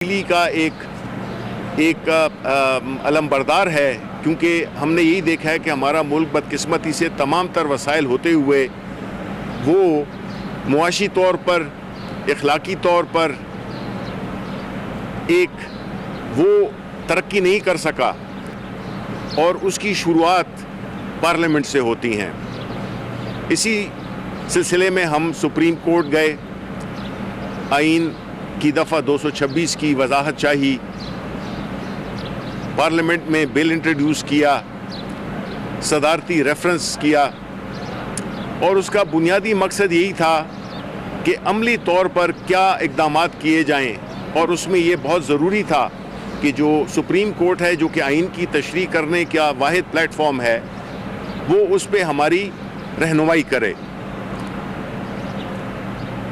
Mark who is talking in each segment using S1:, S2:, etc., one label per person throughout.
S1: تبدیلی کا ایک علم بردار ہے، کیونکہ ہم نے یہی دیکھا ہے کہ ہمارا ملک بدقسمتی سے تمام تر وسائل ہوتے ہوئے وہ معاشی طور پر، اخلاقی طور پر وہ ترقی نہیں کر سکا، اور اس کی شروعات پارلیمنٹ سے ہوتی ہیں۔ اسی سلسلے میں ہم سپریم کورٹ گئے، آئین کی دفعہ 226 کی وضاحت چاہی، پارلیمنٹ میں بل انٹروڈیوس کیا، صدارتی ریفرنس کیا، اور اس کا بنیادی مقصد یہی تھا کہ عملی طور پر کیا اقدامات کیے جائیں، اور اس میں یہ بہت ضروری تھا کہ جو سپریم کورٹ ہے، جو کہ آئین کی تشریح کرنے کا واحد پلیٹ فارم ہے، وہ اس پہ ہماری رہنمائی کرے۔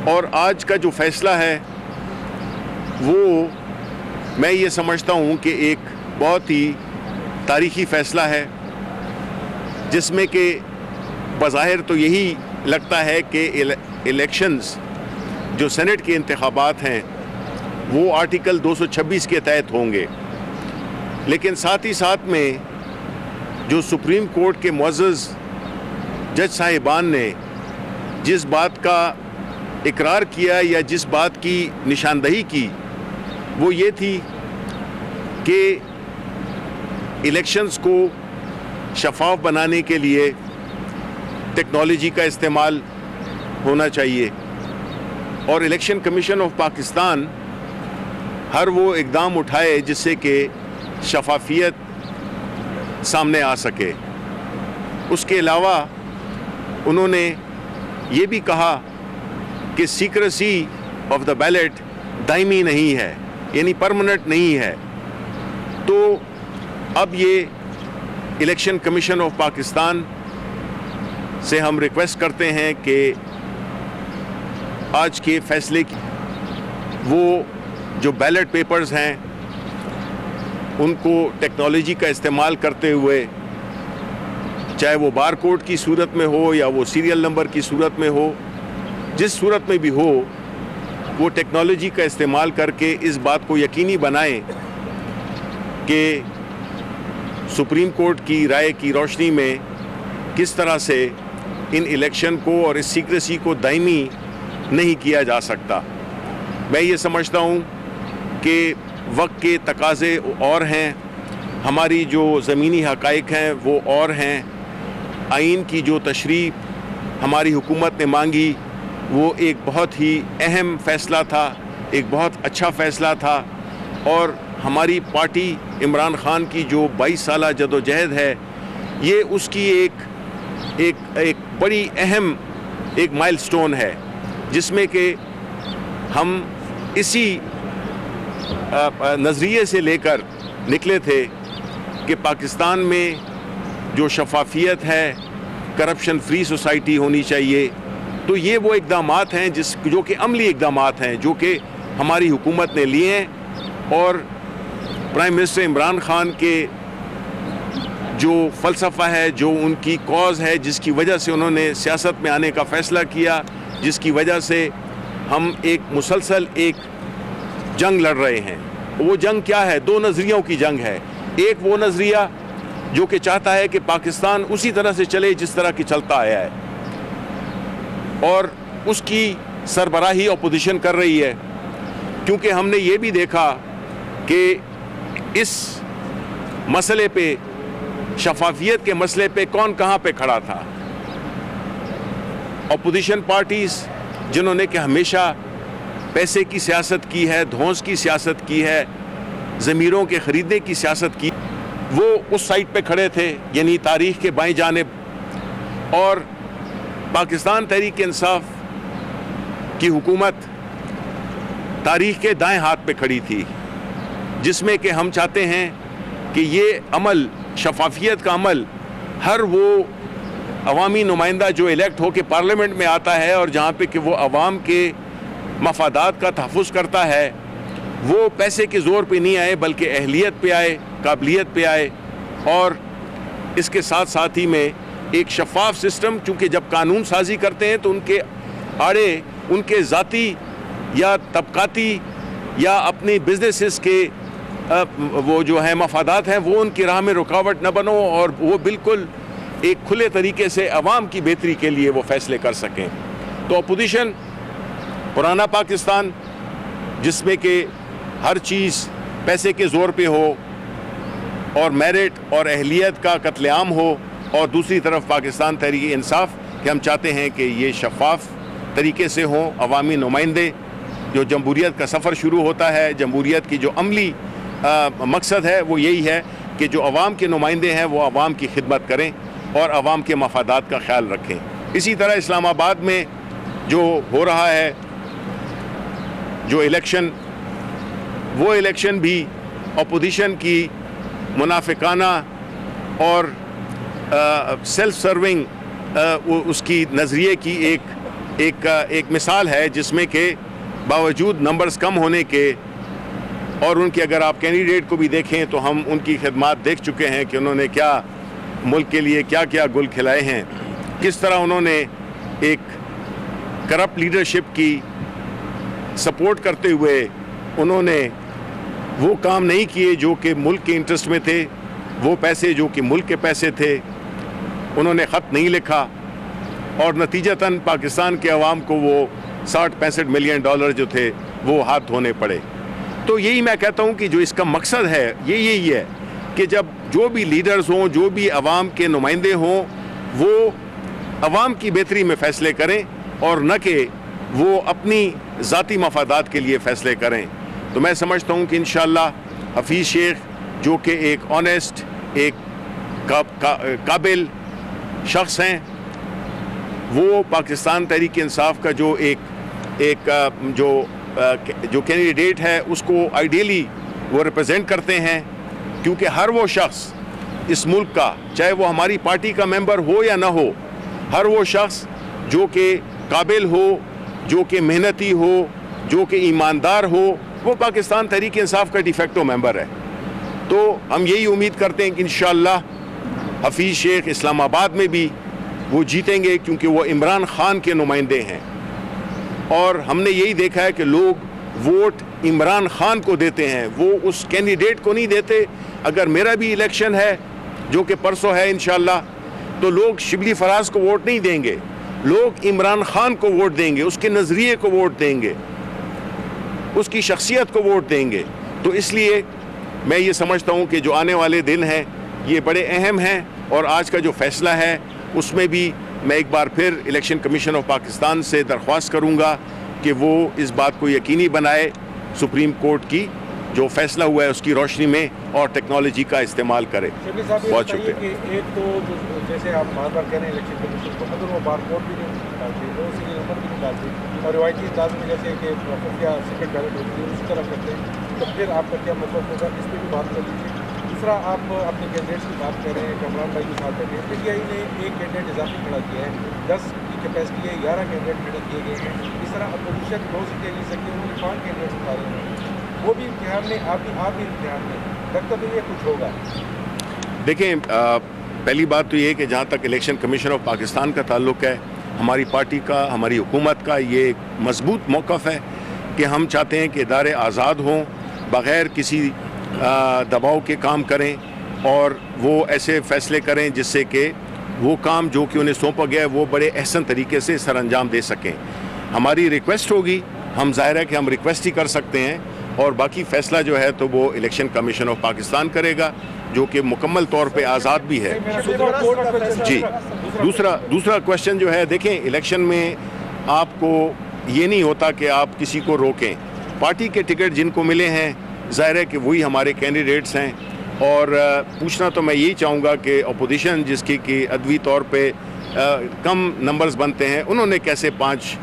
S1: اور آج کا جو فیصلہ ہے وہ میں یہ سمجھتا ہوں کہ ایک بہت ہی تاریخی فیصلہ ہے، جس میں کہ بظاہر تو یہی لگتا ہے کہ الیکشنز جو سینٹ کے انتخابات ہیں وہ آرٹیکل 226 کے تحت ہوں گے، لیکن ساتھ ہی ساتھ میں جو سپریم کورٹ کے معزز جج صاحبان نے جس بات کا اقرار کیا یا جس بات کی نشاندہی کی، وہ یہ تھی کہ الیکشنز کو شفاف بنانے کے لیے ٹیکنالوجی کا استعمال ہونا چاہیے، اور الیکشن کمیشن آف پاکستان ہر وہ اقدام اٹھائے جس سے کہ شفافیت سامنے آ سکے۔ اس کے علاوہ انہوں نے یہ بھی کہا کہ سیکریسی آف دا بیلٹ دائمی نہیں ہے، یعنی پرماننٹ نہیں ہے۔ تو اب یہ الیکشن کمیشن آف پاکستان سے ہم ریکویسٹ کرتے ہیں کہ آج کے فیصلے کی وہ جو بیلٹ پیپرز ہیں ان کو ٹیکنالوجی کا استعمال کرتے ہوئے، چاہے وہ بار کوڈ کی صورت میں ہو یا وہ سیریل نمبر کی صورت میں ہو، جس صورت میں بھی ہو، وہ ٹیکنالوجی کا استعمال کر کے اس بات کو یقینی بنائیں کہ سپریم کورٹ کی رائے کی روشنی میں کس طرح سے ان الیکشن کو اور اس سیکریسی کو دائمی نہیں کیا جا سکتا۔ میں یہ سمجھتا ہوں کہ وقت کے تقاضے اور ہیں، ہماری جو زمینی حقائق ہیں وہ اور ہیں، آئین کی جو تشریح ہماری حکومت نے مانگی وہ ایک بہت ہی اہم فیصلہ تھا، ایک بہت اچھا فیصلہ تھا، اور ہماری پارٹی عمران خان کی جو 22 سالہ جدوجہد ہے، یہ اس کی ایک بڑی اہم ایک مائل سٹون ہے، جس میں کہ ہم اسی نظریے سے لے کر نکلے تھے کہ پاکستان میں جو شفافیت ہے، کرپشن فری سوسائٹی ہونی چاہیے۔ تو یہ وہ اقدامات ہیں جو کہ عملی اقدامات ہیں جو کہ ہماری حکومت نے لیے ہیں، اور پرائم منسٹر عمران خان کے جو فلسفہ ہے، جو ان کی کاز ہے، جس کی وجہ سے انہوں نے سیاست میں آنے کا فیصلہ کیا، جس کی وجہ سے ہم ایک مسلسل جنگ لڑ رہے ہیں۔ وہ جنگ کیا ہے؟ دو نظریوں کی جنگ ہے۔ ایک وہ نظریہ جو کہ چاہتا ہے کہ پاکستان اسی طرح سے چلے جس طرح کی چلتا آیا ہے، اور اس کی سربراہی اپوزیشن کر رہی ہے، کیونکہ ہم نے یہ بھی دیکھا کہ اس مسئلے پہ، شفافیت کے مسئلے پہ کون کہاں پہ کھڑا تھا۔ اپوزیشن پارٹیز جنہوں نے کہ ہمیشہ پیسے کی سیاست کی ہے، دھونس کی سیاست کی ہے، ضمیروں کے خریدنے کی سیاست کی، وہ اس سائٹ پہ کھڑے تھے، یعنی تاریخ کے بائیں جانب، اور پاکستان تحریک انصاف کی حکومت تاریخ کے دائیں ہاتھ پہ کھڑی تھی، جس میں کہ ہم چاہتے ہیں کہ یہ عمل، شفافیت کا عمل، ہر وہ عوامی نمائندہ جو الیکٹ ہو کے پارلیمنٹ میں آتا ہے اور جہاں پہ کہ وہ عوام کے مفادات کا تحفظ کرتا ہے، وہ پیسے کے زور پہ نہیں آئے بلکہ اہلیت پہ آئے، قابلیت پہ آئے، اور اس کے ساتھ ساتھ ہی میں ایک شفاف سسٹم، چونکہ جب قانون سازی کرتے ہیں تو ان کے آڑے ان کے ذاتی یا طبقاتی یا اپنی بزنسز کے وہ جو ہیں مفادات ہیں وہ ان کی راہ میں رکاوٹ نہ بنو، اور وہ بالکل ایک کھلے طریقے سے عوام کی بہتری کے لیے وہ فیصلے کر سکیں۔ تو اپوزیشن پرانا پاکستان جس میں کہ ہر چیز پیسے کے زور پہ ہو اور میرٹ اور اہلیت کا قتل عام ہو، اور دوسری طرف پاکستان تحریک انصاف کہ ہم چاہتے ہیں کہ یہ شفاف طریقے سے ہوں، عوامی نمائندے، جو جمہوریت کا سفر شروع ہوتا ہے، جمہوریت کی جو عملی مقصد ہے وہ یہی ہے کہ جو عوام کے نمائندے ہیں وہ عوام کی خدمت کریں اور عوام کے مفادات کا خیال رکھیں۔ اسی طرح اسلام آباد میں جو ہو رہا ہے جو الیکشن، وہ الیکشن بھی اپوزیشن کی منافقانہ اور سیلف سرونگ اس کی نظریے کی ایک مثال ہے، جس میں کہ باوجود نمبرز کم ہونے کے اور ان کے اگر آپ کینڈیڈیٹ کو بھی دیکھیں تو ہم ان کی خدمات دیکھ چکے ہیں کہ انہوں نے کیا ملک کے لیے کیا کیا گل کھلائے ہیں، کس طرح انہوں نے ایک کرپٹ لیڈرشپ کی سپورٹ کرتے ہوئے انہوں نے وہ کام نہیں کیے جو کہ ملک کے انٹرسٹ میں تھے، وہ پیسے جو کہ ملک کے پیسے تھے انہوں نے خط نہیں لکھا، اور نتیجتاً پاکستان کے عوام کو وہ 60-65 ملین ڈالر جو تھے وہ ہاتھ دھونے پڑے۔ تو یہی میں کہتا ہوں کہ جو اس کا مقصد ہے یہ یہی ہے کہ جب جو بھی لیڈرز ہوں، جو بھی عوام کے نمائندے ہوں، وہ عوام کی بہتری میں فیصلے کریں اور نہ کہ وہ اپنی ذاتی مفادات کے لیے فیصلے کریں۔ تو میں سمجھتا ہوں کہ انشاءاللہ حفیظ شیخ جو کہ ایک آنیسٹ، ایک قابل شخص ہیں، وہ پاکستان تحریک انصاف کا جو جو کینڈیڈیٹ ہے اس کو آئیڈیلی وہ ریپرزینٹ کرتے ہیں، کیونکہ ہر وہ شخص اس ملک کا، چاہے وہ ہماری پارٹی کا ممبر ہو یا نہ ہو، ہر وہ شخص جو کہ قابل ہو، جو کہ محنتی ہو، جو کہ ایماندار ہو، وہ پاکستان تحریک انصاف کا ڈی فیکٹو ممبر ہے۔ تو ہم یہی امید کرتے ہیں کہ انشاءاللہ حفیظ شیخ اسلام آباد میں بھی وہ جیتیں گے، کیونکہ وہ عمران خان کے نمائندے ہیں، اور ہم نے یہی دیکھا ہے کہ لوگ ووٹ عمران خان کو دیتے ہیں، وہ اس کینڈیڈیٹ کو نہیں دیتے۔ اگر میرا بھی الیکشن ہے جو کہ پرسوں ہے انشاءاللہ، تو لوگ شبلی فراز کو ووٹ نہیں دیں گے، لوگ عمران خان کو ووٹ دیں گے، اس کے نظریے کو ووٹ دیں گے، اس کی شخصیت کو ووٹ دیں گے۔ تو اس لیے میں یہ سمجھتا ہوں کہ جو آنے والے دن ہیں یہ بڑے اہم ہیں، اور آج کا جو فیصلہ ہے اس میں بھی میں ایک بار پھر الیکشن کمیشن آف پاکستان سے درخواست کروں گا کہ وہ اس بات کو یقینی بنائے سپریم کورٹ کی جو فیصلہ ہوا ہے اس کی روشنی میں، اور ٹیکنالوجی کا استعمال کرے۔ بہت شکریہ۔
S2: ایک تو جیسے آپ بار بار کہہ رہے ہیں الیکشن کمیشن کو، اگر وہ بار کوڈ بھی نہیں ڈالتے، وہ اسی کے نمبر بھی نہیں ڈالتے، اور روایتی انداز میں جیسے کہ خفیہ سیکرٹ بیلٹ ہوتی ہے اسی طرح کرتے ہیں، تو پھر آپ کا کیا مطلب ہوگا؟ اس پہ بھی بات کر لیجیے۔ دوسرا، آپ اپنے کینڈیڈیٹس کی بات کر رہے ہیں، کمران بھائی کے ساتھ بیٹھے ہیں، پی ٹی آئی نے ایک کینڈیڈیٹ اضافی کھڑا کیا ہے، 10 کی کیپیسٹی ہے، 11 کینڈیڈیٹ کھڑے کیے گئے ہیں۔ اس طرح اپوزیشن 2 سیٹیں لے سکتے ہیں، انہوں نے 5 کینڈیڈیٹس اتارے ہیں، وہ بھی امتحان میں، آپ بھی امتحان میں، لگتا تو یہ کچھ ہوگا؟
S1: دیکھیں، پہلی بات تو یہ کہ جہاں تک الیکشن کمیشن آف پاکستان کا تعلق ہے، ہماری پارٹی کا، ہماری حکومت کا یہ ایک مضبوط موقف ہے کہ ہم چاہتے ہیں کہ ادارے آزاد ہوں، بغیر کسی دباؤ کے کام کریں، اور وہ ایسے فیصلے کریں جس سے کہ وہ کام جو کہ انہیں سونپا گیا ہے وہ بڑے احسن طریقے سے سر انجام دے سکیں۔ ہماری ریکویسٹ ہوگی، ہم ظاہر ہے کہ ہم ریکویسٹ ہی کر سکتے ہیں، اور باقی فیصلہ جو ہے تو وہ الیکشن کمیشن آف پاکستان کرے گا، جو کہ مکمل طور پہ آزاد بھی ہے۔ جی، دوسرا کویشچن جو ہے، دیکھیں الیکشن میں آپ کو یہ نہیں ہوتا کہ آپ کسی کو روکیں، پارٹی کے ٹکٹ جن کو ملے ہیں ظاہر ہے کہ وہی ہمارے کینڈیڈیٹس ہیں، اور پوچھنا تو میں یہی چاہوں گا کہ اپوزیشن جس کی کہ عدوی طور پہ کم نمبرز بنتے ہیں، انہوں نے کیسے 5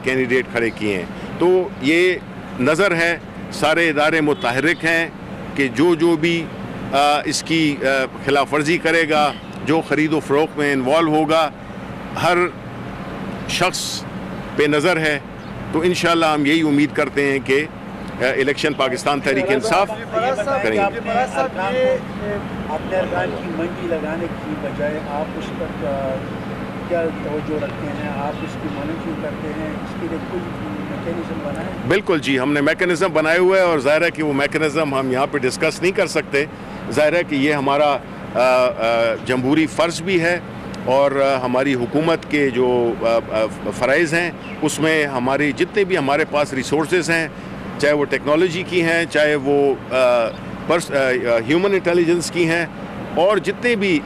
S1: کینڈیڈیٹ کھڑے کیے ہیں؟ تو یہ نظر ہے، سارے ادارے متحرک ہیں کہ جو بھی اس کی خلاف ورزی کرے گا، جو خرید و فروخت میں انوالو ہوگا، ہر شخص پہ نظر ہے۔ تو انشاءاللہ ہم یہی امید کرتے ہیں کہ الیکشن پاکستان تحریک انصاف کریں گے۔
S3: اپنے ارکان کی منڈی لگانے کی بجائے آپ اس پر کیا توجہ رکھتے ہیں آپ؟ اس کی مانیٹرنگ کرتے ہیں؟ اس کے لیے کوئی میکینزم بنا ہے؟
S1: بالکل جی، ہم نے میکینزم بنائے ہوئے ہیں، اور ظاہر ہے کہ وہ میکینزم ہم یہاں پہ ڈسکس نہیں کر سکتے. ظاہر ہے کہ یہ ہمارا جمہوری فرض بھی ہے، اور ہماری حکومت کے جو فرائض ہیں اس میں ہماری جتنے بھی ہمارے پاس ریسورسز ہیں، چاہے وہ ٹیکنالوجی کی ہیں، چاہے وہ ہیومن انٹیلیجنس کی ہیں، اور جتنے بھی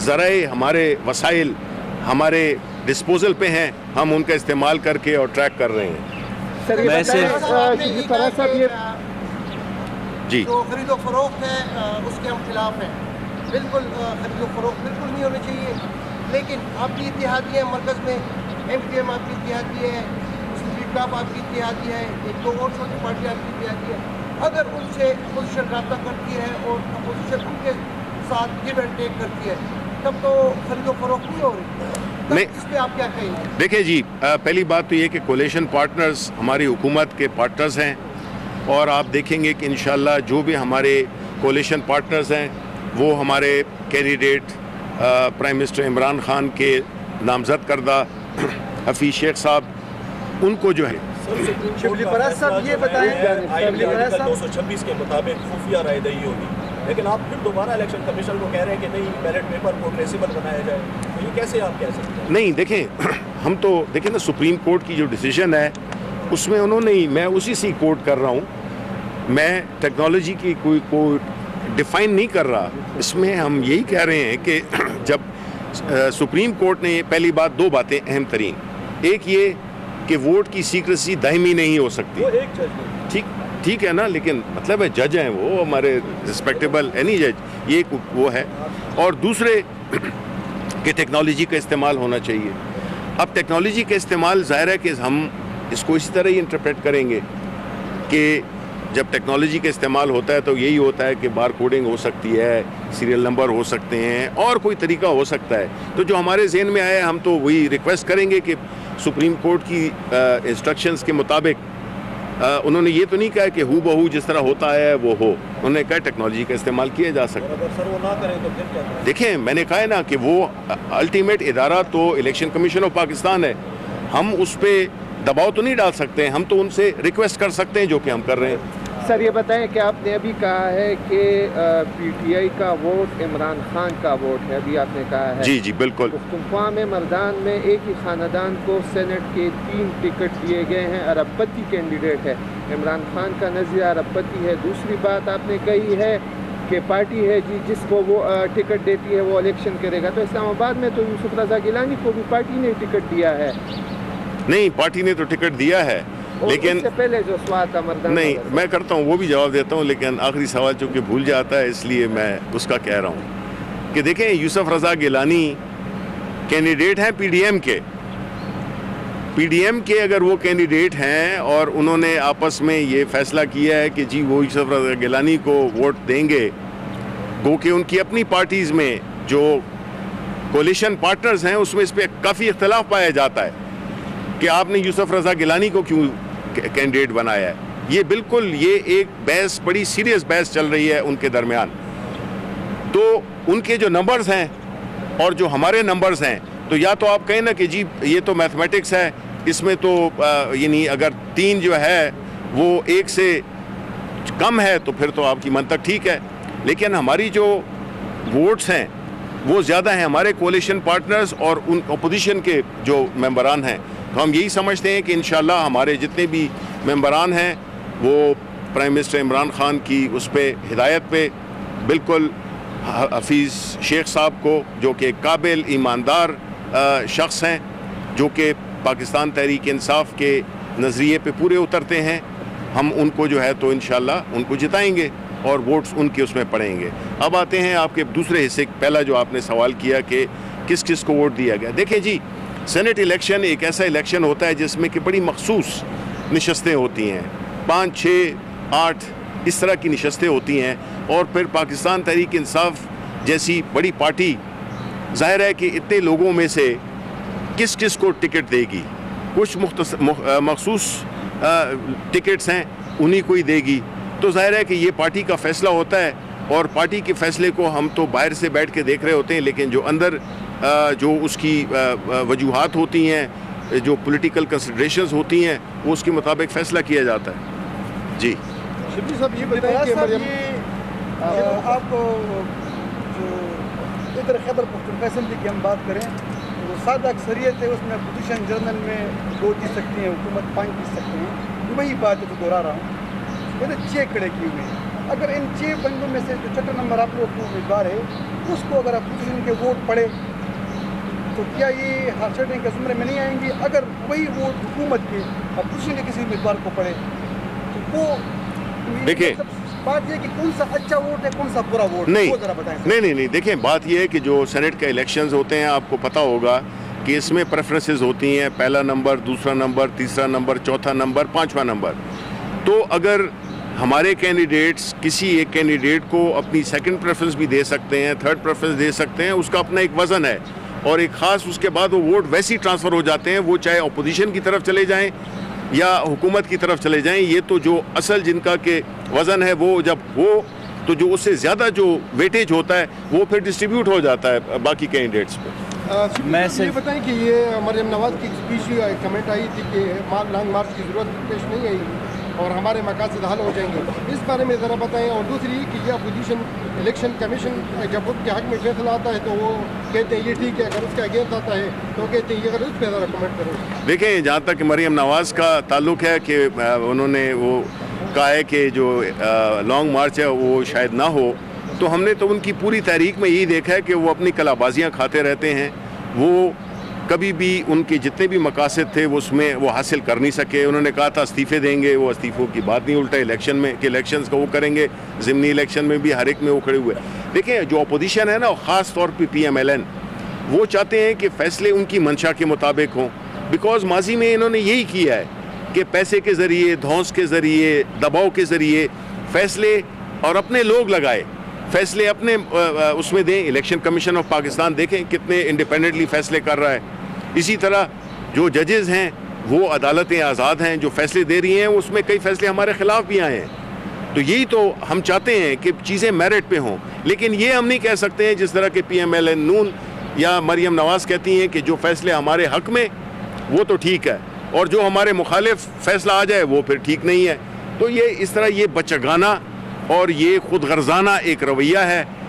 S1: ذرائع ہمارے وسائل ہمارے ڈسپوزل پہ ہیں، ہم ان کا استعمال کر کے اور ٹریک کر رہے ہیں.
S3: سر یہ بتائیں فراز صاحب، یہ
S1: جی
S4: جو خرید و فروخت ہے اس کے ہم خلاف ہیں. بالکل خرید و فروخت بالکل نہیں ہونی چاہیے. لیکن آپ کی اتحادی ہے مرکز میں، ایم پی ایم آپ کی اتحادی ہے، مسلم لیگ کاف آپ کی اتحادی ہے، ایک دو اور چھوٹی پارٹی آپ کی اتحادی ہے. اگر ان سے اپوزیشن رابطہ کرتی ہے اور اپوزیشن ان کے ساتھ گیو اینڈ ٹیک کرتی ہے، تب تو خرید و فروخت نہیں ہو رہی. اس پہ آپ کیا کہیں گے؟
S1: دیکھیں جی، پہلی بات تو یہ کہ کولیشن پارٹنرز ہماری حکومت کے پارٹنرز ہیں، اور آپ دیکھیں گے کہ انشاءاللہ جو بھی ہمارے کولیشن پارٹنرز ہیں وہ ہمارے candidate prime minister Imran Khan کے نامزد کردہ حفیظ شیخ صاحب، ان کو جو ہے
S3: شبلی فراز صاحب یہ بتائیں.
S5: شبلی فراز صاحب 226 کے مطابق خفیہ رائے دہی ہوگی، لیکن آپ پھر دوبارہ الیکشن کمیشن کو کہہ رہے ہیں کہ نہیں بیلٹ پیپر کو ٹریسیبل بنایا جائے. تو یہ کیسے آپ کہہ سکتے ہیں؟
S1: نہیں، دیکھیں ہم تو دیکھیں نا، سپریم کورٹ کی جو ڈیسیژن ہے اس میں انہوں نے ہی، میں اسی سے کوٹ کر رہا ہوں، میں ٹیکنالوجی کی کوئی ڈیفائن نہیں کر رہا. اس میں ہم یہی کہہ رہے ہیں کہ جب سپریم کورٹ نے پہلی بات، دو باتیں اہم ترین، ایک یہ کہ ووٹ کی سیکریسی دائمی نہیں ہو سکتی.
S5: وہ ایک جج
S1: ٹھیک ہے نا، لیکن مطلب ہے جج ہیں وہ ہمارے رسپیکٹیبل اینی جج، یہ وہ ہے. اور دوسرے کہ ٹیکنالوجی کا استعمال ہونا چاہیے. اب ٹیکنالوجی کا استعمال ظاہر ہے کہ ہم اس کو اسی طرح ہی انٹرپریٹ کریں گے کہ جب ٹیکنالوجی کا استعمال ہوتا ہے تو یہی ہوتا ہے کہ بار کوڈنگ ہو سکتی ہے، سیریل نمبر ہو سکتے ہیں، اور کوئی طریقہ ہو سکتا ہے. تو جو ہمارے ذہن میں آیا ہم تو وہی ریکویسٹ کریں گے کہ سپریم کورٹ کی انسٹرکشنز کے مطابق انہوں نے یہ تو نہیں کہا کہ ہو بہو جس طرح ہوتا ہے وہ ہو، انہوں نے کہا ٹیکنالوجی کا استعمال کیا جا سکتا ہے.
S5: اگر سر وہ نہ کریں تو پھر کیا کریں؟
S1: دیکھیں میں نے کہا ہے نا کہ وہ الٹیمیٹ ادارہ تو الیکشن کمیشن آف پاکستان ہے، ہم اس پہ دباؤ تو نہیں ڈال سکتے ہیں، ہم تو ان سے ریکویسٹ کر سکتے ہیں جو کہ ہم کر رہے ہیں.
S3: سر یہ بتائیں کہ آپ نے ابھی کہا ہے کہ پی ٹی آئی کا ووٹ عمران خان کا ووٹ ہے، ابھی آپ نے کہا ہے.
S1: جی بالکل.
S3: پختونخوا میں مردان میں ایک ہی خاندان کو سینٹ کے 3 ٹکٹ دیے گئے ہیں، عرب پتی کینڈیڈیٹ ہے، عمران خان کا نظریہ عرب پتی ہے. دوسری بات آپ نے کہی ہے کہ پارٹی ہے جی جس کو وہ ٹکٹ دیتی ہے وہ الیکشن کرے گا. تو اسلام آباد میں تو یوسف رضا گیلانی کو بھی پارٹی نے ٹکٹ دیا ہے.
S1: نہیں، پارٹی نے تو ٹکٹ دیا ہے، لیکن
S3: اس سے پہلے جو سوال تھا مردان،
S1: نہیں میں کرتا ہوں وہ بھی جواب دیتا ہوں، لیکن آخری سوال چونکہ بھول جاتا ہے اس لیے میں اس کا کہہ رہا ہوں کہ دیکھیں یوسف رضا گیلانی کینڈیڈیٹ ہیں پی ڈی ایم کے. اگر وہ کینڈیڈیٹ ہیں اور انہوں نے آپس میں یہ فیصلہ کیا ہے کہ جی وہ یوسف رضا گیلانی کو ووٹ دیں گے، گو کہ ان کی اپنی پارٹیز میں جو کولیشن پارٹنرز ہیں اس میں اس پہ کافی اختلاف پایا جاتا ہے کہ آپ نے یوسف رضا گیلانی کو کیوں کینڈیڈیٹ بنایا ہے. یہ بالکل یہ ایک بحث، بڑی سیریس بحث چل رہی ہے ان کے درمیان. تو ان کے جو نمبرز ہیں اور جو ہمارے نمبرز ہیں، تو یا تو آپ کہیں نا کہ جی یہ تو میتھمیٹکس ہے، اس میں تو یعنی اگر 3 جو ہے وہ 1 سے کم ہے تو پھر تو آپ کی منطق ٹھیک ہے، لیکن ہماری جو ووٹس ہیں وہ زیادہ ہیں ہمارے کولیشن پارٹنرز اور ان اپوزیشن کے جو ممبران ہیں. تو ہم یہی سمجھتے ہیں کہ انشاءاللہ ہمارے جتنے بھی ممبران ہیں وہ پرائم منسٹر عمران خان کی اس پہ ہدایت پہ بالکل حفیظ شیخ صاحب کو، جو کہ قابل ایماندار شخص ہیں، جو کہ پاکستان تحریک انصاف کے نظریے پہ پورے اترتے ہیں، ہم ان کو جو ہے تو انشاءاللہ ان کو جتائیں گے اور ووٹس ان کے اس میں پڑیں گے. اب آتے ہیں آپ کے دوسرے حصے، پہلا جو آپ نے سوال کیا کہ کس کس کو ووٹ دیا گیا. دیکھیں جی، سینٹ الیکشن ایک ایسا الیکشن ہوتا ہے جس میں کہ بڑی مخصوص نشستیں ہوتی ہیں، 5 6 8 اس طرح کی نشستیں ہوتی ہیں، اور پھر پاکستان تحریک انصاف جیسی بڑی پارٹی ظاہر ہے کہ اتنے لوگوں میں سے کس کس کو ٹکٹ دے گی. کچھ مخصوص ٹکٹس ہیں انہی کو ہی دے گی. تو ظاہر ہے کہ یہ پارٹی کا فیصلہ ہوتا ہے، اور پارٹی کے فیصلے کو ہم تو باہر سے بیٹھ کے دیکھ رہے ہوتے ہیں، لیکن جو اندر جو اس کی وجوہات ہوتی ہیں, جو پولیٹیکل کنسیڈریشنز ہوتی ہیں, وہ اس کے مطابق فیصلہ کیا جاتا ہے. جی
S6: شبیر صاحب یہ بتائیں کہ مریم آپ جو ادھر خیبر پختونخوا اسمبلی کی ہم بات کریں تو سادہ اکثریت ہے, اس میں اپوزیشن جنرل میں 2 جیت سکتی ہیں, حکومت 5 جیت سکتی ہیں. وہی بات ہے جو دہرا رہا ہوں, میں نے 6 کھڑے کیے ہوئے ہیں. اگر ان 6 بندوں میں سے جو چھٹا نمبر آپ لوگوں کو امیدوار ہے اس کو اگر اپوزیشن کے ووٹ پڑے تو کیا یہ ہارشڈنگ کے زمرے میں نہیں آئیں گی؟ اگر وہی ووٹ حکومت کے اپوزیشن کے کسی امیدوار کو پڑے تو وہ
S1: دیکھیں
S6: بات یہ کہ کون سا اچھا ووٹ ہے کون سا برا ووٹ
S1: نہیں
S6: وہ ذرا بتائیں.
S1: نہیں دیکھیں بات یہ ہے کہ جو سینٹ کے الیکشنز ہوتے ہیں آپ کو پتہ ہوگا کہ اس میں پریفرنسز ہوتی ہیں, پہلا نمبر, دوسرا نمبر, تیسرا نمبر, چوتھا نمبر, 5واں نمبر. تو اگر ہمارے کینڈیڈیٹس کسی ایک کینڈیڈیٹ کو اپنی سیکنڈ پریفرنس بھی دے سکتے ہیں, تھرڈ پریفرنس دے سکتے ہیں, اس کا اپنا ایک وزن ہے اور ایک خاص اس کے بعد وہ ووٹ ویسے ہی ٹرانسفر ہو جاتے ہیں, وہ چاہے اپوزیشن کی طرف چلے جائیں یا حکومت کی طرف چلے جائیں. یہ تو جو اصل جن کا کہ وزن ہے وہ جب ہو تو جو اس سے زیادہ جو ویٹیج ہوتا ہے وہ پھر ڈسٹریبیوٹ ہو جاتا ہے باقی کینڈیڈیٹس پہ.
S6: میں یہ بتائیں کہ یہ مریم نواز کی اسپیچ کمنٹ آئی تھی کہ لانگ مارچ کی ضرورت پیش نہیں آئی اور ہمارے مقاصد حل ہو جائیں گے, اس بارے میں ذرا بتائیں. اور دوسری کہ یہ اپوزیشن الیکشن کمیشن جب ان کے حق میں فیصلہ آتا ہے تو وہ کہتے ہیں یہ ٹھیک ہے, اگر اس کے اگینسٹ آتا ہے تو کہتے ہیں یہ غلط. اس پہ ذرا کمنٹ کریں.
S1: دیکھیں جہاں تک مریم نواز کا تعلق ہے کہ انہوں نے وہ کہا ہے کہ جو لانگ مارچ ہے وہ شاید نہ ہو, تو ہم نے تو ان کی پوری تحریک میں یہی دیکھا ہے کہ وہ اپنی کلا بازیاں کھاتے رہتے ہیں. وہ کبھی بھی ان کے جتنے بھی مقاصد تھے وہ اس میں وہ حاصل کر نہیں سکے. انہوں نے کہا تھا استعفے دیں گے, وہ استعفوں کی بات نہیں, الٹا الیکشن میں کہ الیکشنز کا وہ کریں گے, ضمنی الیکشن میں بھی ہر ایک میں وہ کھڑے ہوئے. دیکھیں جو اپوزیشن ہے نا, خاص طور پہ PMLN, وہ چاہتے ہیں کہ فیصلے ان کی منشا کے مطابق ہوں, بیکاز ماضی میں انہوں نے یہی کیا ہے کہ پیسے کے ذریعے, دھونس کے ذریعے, دباؤ کے ذریعے فیصلے اور اپنے لوگ لگائے, فیصلے اپنے اس میں دیں. الیکشن کمیشن آف پاکستان دیکھیں کتنے انڈیپینڈنٹلی فیصلے کر رہا ہے. اسی طرح جو ججز ہیں وہ عدالتیں آزاد ہیں, جو فیصلے دے رہی ہیں اس میں کئی فیصلے ہمارے خلاف بھی آئے ہیں. تو یہی تو ہم چاہتے ہیں کہ چیزیں میرٹ پہ ہوں, لیکن یہ ہم نہیں کہہ سکتے ہیں جس طرح کہ PMLN نون یا مریم نواز کہتی ہیں کہ جو فیصلے ہمارے حق میں وہ تو ٹھیک ہے اور جو ہمارے مخالف فیصلہ آ جائے وہ پھر ٹھیک نہیں ہے. تو یہ اس طرح یہ بچگانہ اور یہ خود غرضانہ ایک رویہ ہے